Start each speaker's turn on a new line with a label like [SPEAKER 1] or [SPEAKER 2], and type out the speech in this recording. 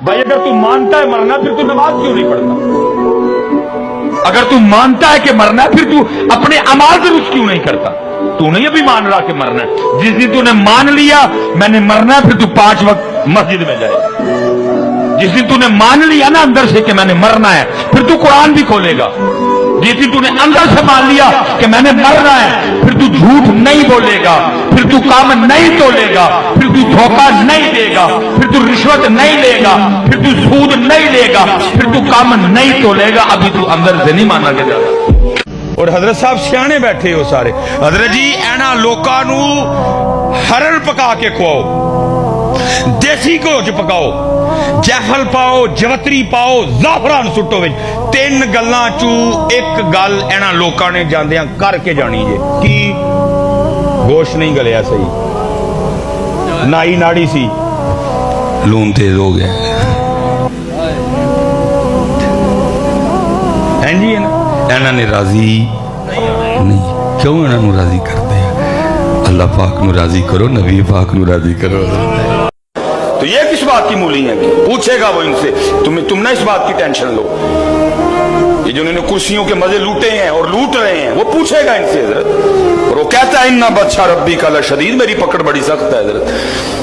[SPEAKER 1] بھائی اگر تو مانتا ہے مرنا پھر تو نماز کیوں نہیں پڑھتا؟ اگر تو مانتا ہے کہ مرنا پھر تو اپنے اعمال درست کیوں نہیں کرتا؟ تو نہیں ابھی مان رہا کہ مرنا ہے؟ جس دن تو نے مان لیا میں نے مرنا ہے پھر تو 5 وقت مسجد میں جائے گا۔ جس دن تو نے مان لیا نا اندر سے کہ میں نے مرنا ہے پھر تو قرآن بھی کھولے گا۔ جس دن تو نے اندر سے مان لیا کہ میں نے مرنا ہے پھر تو جھوٹ نہیں بولے گا، پھر تو کام نہیں تولے گا، پھر تو دھوکہ نہیں دے گا، پھر تو رشوت نہیں لے گا، پھر تو سود نہیں لے گا، پھر تو کام نہیں تولے گا۔ ابھی تو اندر سے نہیں مانا گیا۔ اور حضرت صاحب سیانے بیٹھے ہو سارے، حضرت جی اینا لوکاں نو ہرن پکا کے کھواؤ، دیسی گوشت پکاؤ، جیفل پاؤ، جوتری پاؤ، زعفران سٹو وچ۔ 3 گلاں چوں ایک گل اینا لوکاں نے جاندیاں کر کے جانی جے کی گوشت نہیں گلیا صحیح، نائی ناڑی سی، لون تیز ہو گیا ہیں جی۔ اینا نے راضی نہیں، کیوں اینا نو راضی کرتے ہیں؟ اللہ پاک نو راضی کرو، نبی پاک نو راضی کرو۔ تو یہ کس بات کی مولی ہے؟ پوچھے گا وہ ان سے، تم نہ اس بات کی ٹینشن لو۔ یہ جو انہوں نے کرسیوں کے مزے لوٹے ہیں اور لوٹ رہے ہیں وہ پوچھے گا ان سے حضرت، اور وہ کہتا ہے اِنَّ بَطْشَ رَبِّكَ لَشَدِيدٌ، میری پکڑ بڑی سخت ہے حضرت۔